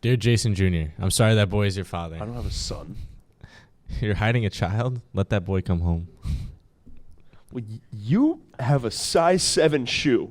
Dear Jason Jr., I'm sorry that boy is your father. I don't have a son. You're hiding a child? Let that boy come home. Well, you have a size 7 shoe.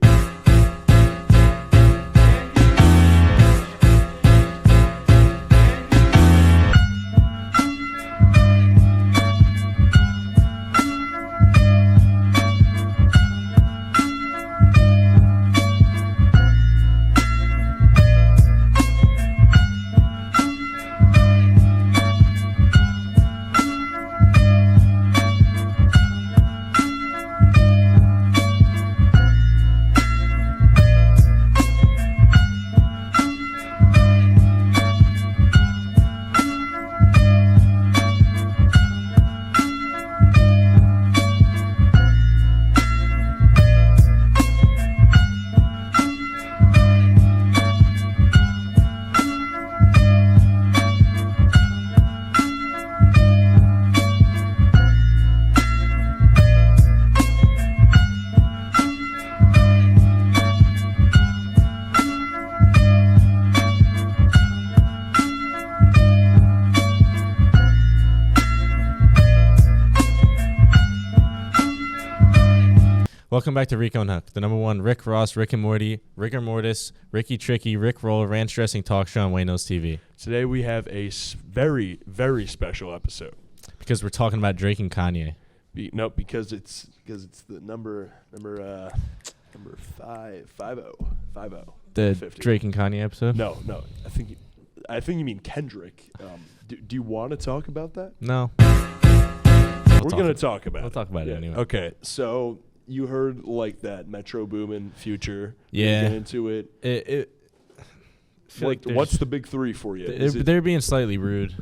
Welcome back to Rico and Huck, the number one Rick Ross, Rick and Morty, Rigor Mortis, Ricky Tricky, Rick Roll, ranch dressing talk show on Wayno's TV. Today we have a very, very special episode. Because we're talking about Drake and Kanye. No, because it's the number 50. The 50. Drake and Kanye episode? No. I think you mean Kendrick. Do you want to talk about that? No. We're going to talk about it. We'll talk about it anyway. Okay, so you heard like that Metro Boomin Future. Yeah. Get into it. What's the big three for you? They're being slightly rude.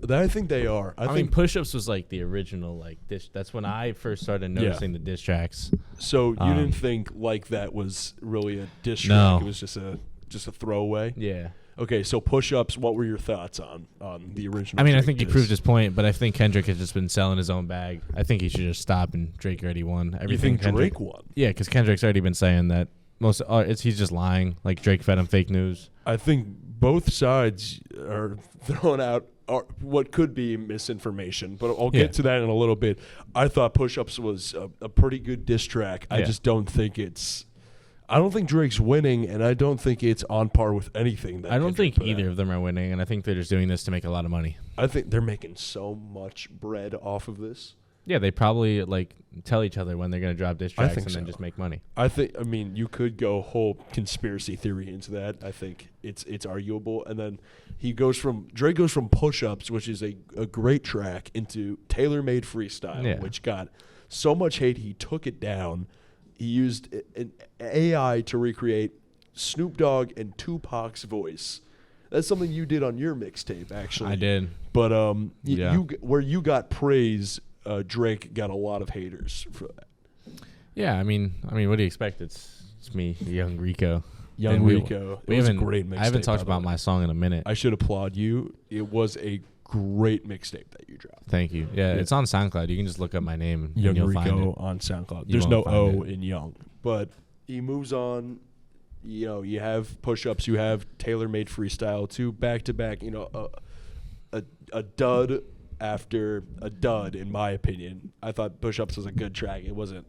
I think they are. I mean, Push-Ups was like the original diss. That's when I first started noticing the diss tracks. So you didn't think like that was really a diss track? No. It was just a throwaway? Yeah. Okay, so Push-Ups, what were your thoughts on the original? I mean, I Drake think he diss? proved his point, but I think Kendrick has just been selling his own bag. I think he should just stop, and Drake already won. Everything. You think Drake won? Yeah, because Kendrick's already been saying that he's just lying. Like Drake fed him fake news. I think both sides are throwing out what could be misinformation, but I'll get to that in a little bit. I thought Push-Ups was a pretty good diss track. I just don't think I don't think Drake's winning, and I don't think it's on par with anything. I don't think either of them are winning, and I think they're just doing this to make a lot of money. I think they're making so much bread off of this. Yeah, they probably tell each other when they're going to drop diss tracks and then just make money. I mean, you could go whole conspiracy theory into that. I think it's arguable. And then Drake goes from Push-Ups, which is a great track, into Tailor-Made Freestyle, which got so much hate he took it down. He used an AI to recreate Snoop Dogg and Tupac's voice. That's something you did on your mixtape, actually. I did. But where you got praise, Drake got a lot of haters for that. Yeah, I mean, what do you expect? It's me, young Rico. Rico. It was a great mixtape. I haven't talked about my song in a minute. I should applaud you. It was a great mixtape that you dropped. Thank you. Yeah, it's on SoundCloud. You can just look up my name and Young you'll Rico find it. on SoundCloud. There's no O in Young. But he moves on. You know, you have Push-Ups, you have Tailor-Made Freestyle, two back-to-back, a dud after a dud, in my opinion. I thought Push-Ups was a good track. It wasn't,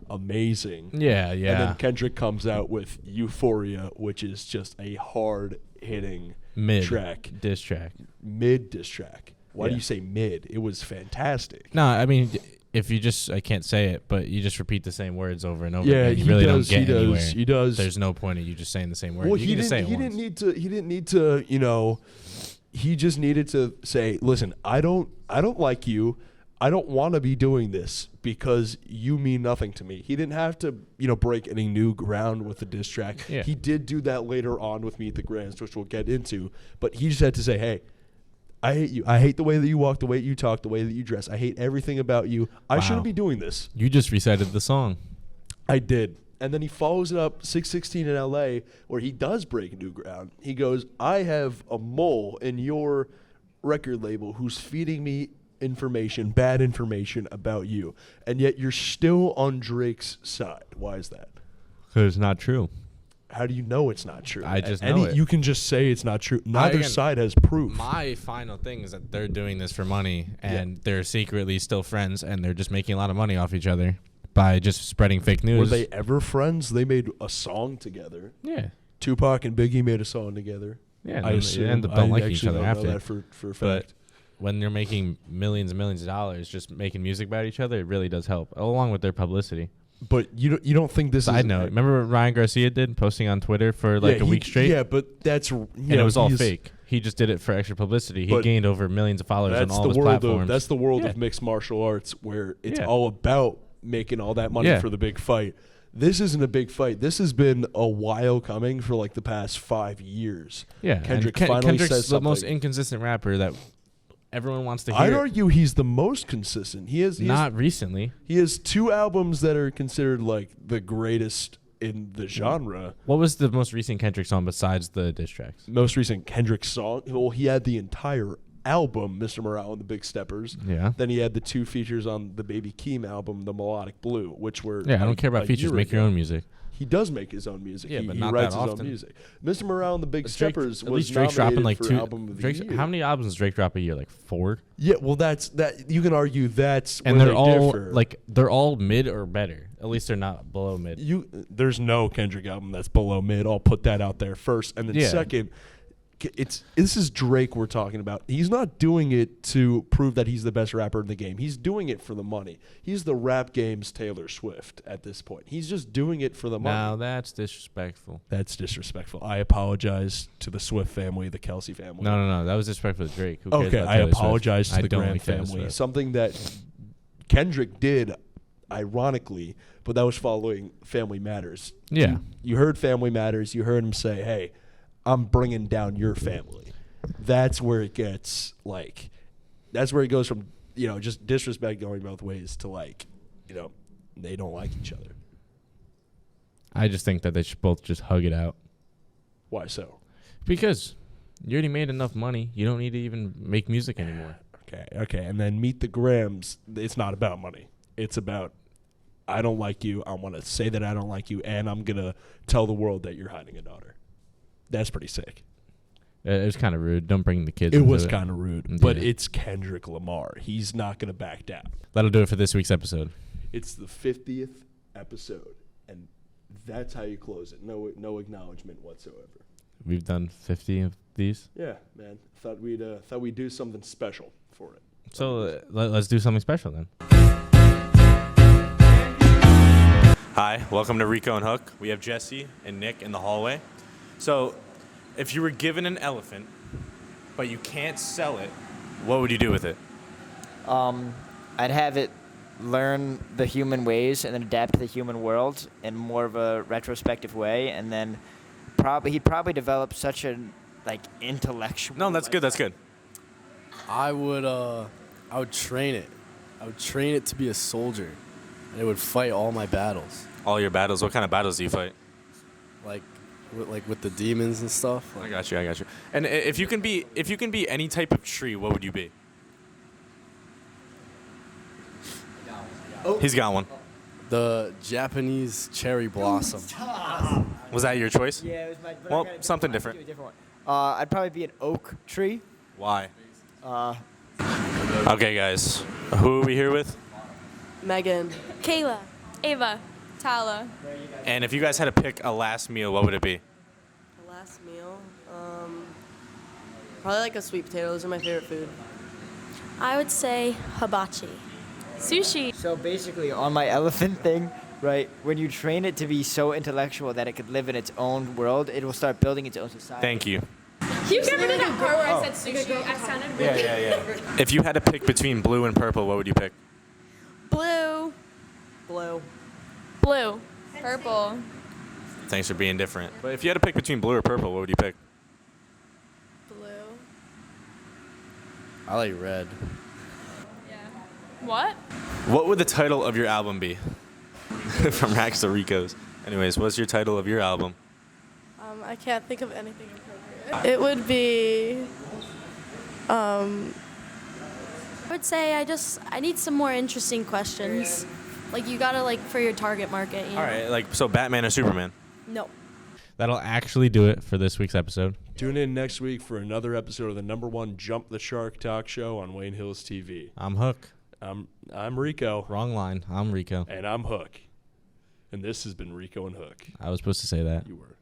amazing. Yeah. And then Kendrick comes out with Euphoria, which is just a hard-hitting track. Diss track. Mid diss track. Why do you say mid? It was fantastic. No, I mean, if you just, I can't say it, but you just repeat the same words over and over again. You really don't get anywhere. He does. There's no point of you just saying the same word. Well, you can just say it he once. didn't need to, he just needed to say, listen, I don't like you. I don't want to be doing this because you mean nothing to me. He didn't have to, break any new ground with the diss track. Yeah. He did do that later on with Meet the Grands, which we'll get into. But he just had to say, hey, I hate you. I hate the way that you walk, the way you talk, the way that you dress. I hate everything about you. I shouldn't be doing this. You just recited the song. I did. And then he follows it up 616 in L.A. where he does break new ground. He goes, I have a mole in your record label who's feeding me bad information about you. And yet you're still on Drake's side. Why is that? Because it's not true. How do you know it's not true? I just know it. You can just say it's not true. Neither side has proof. My final thing is that they're doing this for money, and they're secretly still friends, and they're just making a lot of money off each other by just spreading fake news. Were they ever friends? They made a song together. Yeah. Tupac and Biggie made a song together. Yeah, I assume. they end up don't like each actually other don't know after. that for a fact. But when you're making millions and millions of dollars just making music about each other, it really does help, along with their publicity. But you don't think this is... Side note, remember what Ryan Garcia did, posting on Twitter for like a week straight? Yeah, but that's... And it was all fake. He just did it for extra publicity. He gained over millions of followers on all his platforms. That's the world of mixed martial arts, where it's all about making all that money for the big fight. This isn't a big fight. This has been a while coming for like the past 5 years. Yeah, Kendrick's the most inconsistent rapper that everyone wants to hear. I'd argue he's the most consistent. He has recently. He has 2 albums that are considered like the greatest in the genre. What was the most recent Kendrick song besides the diss tracks? Most recent Kendrick song? Well, he had the entire album, Mr. Morale and the Big Steppers. Yeah. Then he had the 2 features on the Baby Keem album, The Melodic Blue, which were... Yeah, I don't care about features. Make your own music. He does make his own music. Yeah, he but not writes that his often. own music. Mr. Morale and the Big Steppers at was least Drake's dropping nominated like for 2. Album of the Year. How many albums does Drake drop a year? Like 4? Yeah, well, that's that. You can argue that's and where they're all differ. they're all mid or better. At least they're not below mid. There's no Kendrick album that's below mid. I'll put that out there first, and then second, this is Drake we're talking about. He's not doing it to prove that he's the best rapper in the game. He's doing it for the money. He's the rap game's Taylor Swift at this point. He's just doing it for the money. Now that's disrespectful. That's disrespectful. I apologize to the Swift family, the Kelsey family. No. That was disrespectful to Drake. Who cares Okay, about I Taylor apologize Swift? to the Graham family. Something that Kendrick did, ironically, but that was following Family Matters. Yeah. You heard Family Matters. You heard him say, hey, I'm bringing down your family. That's where it gets, like, that's where it goes from, just disrespect going both ways to, like, they don't like each other. I just think that they should both just hug it out. Why so? Because you already made enough money. You don't need to even make music anymore. Okay. And then Meet the Grahams, it's not about money. It's about, I don't like you. I want to say that I don't like you, and I'm going to tell the world that you're hiding a daughter. That's pretty sick. It was kind of rude. Don't bring the kids It into was kind of rude, but it's Kendrick Lamar. He's not going to back down. That'll do it for this week's episode. It's the 50th episode, and that's how you close it. No acknowledgement whatsoever. We've done 50 of these. Yeah, man. Thought we'd do something special for it. So let's do something special then. Hi, welcome to Rico and Hook. We have Jesse and Nick in the hallway. So, if you were given an elephant, but you can't sell it, what would you do with it? I'd have it learn the human ways and then adapt to the human world in more of a retrospective way, and then he'd probably develop such an intellectual. No, that's good. That's good. I would train it. I would train it to be a soldier, and it would fight all my battles. All your battles. What kind of battles do you fight? With the demons and stuff. I got you. And if you can be any type of tree, what would you be? He's got one. The Japanese cherry blossom. Was that your choice? Yeah, it was my. Well, something different. I'd probably be an oak tree. Why? Okay, guys. Who are we here with? Megan. Kayla. Ava. Tala. And if you guys had to pick a last meal, what would it be? The last meal? Probably like a sweet potato. Those are my favorite food. I would say hibachi. Sushi. So basically, on my elephant thing, right, when you train it to be so intellectual that it could live in its own world, it will start building its own society. Thank you. You remember that part where I said sushi? I sounded really Yeah. If you had to pick between blue and purple, what would you pick? Blue. Blue. Blue. Purple. Thanks for being different. But if you had to pick between blue or purple, what would you pick? Blue. I like red. Yeah. What? What would the title of your album be? From Racks to Ricos. Anyways, what's your title of your album? I can't think of anything appropriate. It would be. I would say I need some more interesting questions. Like you gotta for your target market. All right, so Batman or Superman? No. that'll actually do it for this week's episode. Tune in next week for another episode of the #1 Jump the Shark talk show on Wayne Hills TV. I'm Hook. I'm Rico. Wrong line. I'm Rico. And I'm Hook. And this has been Rico and Hook. I was supposed to say that. You were.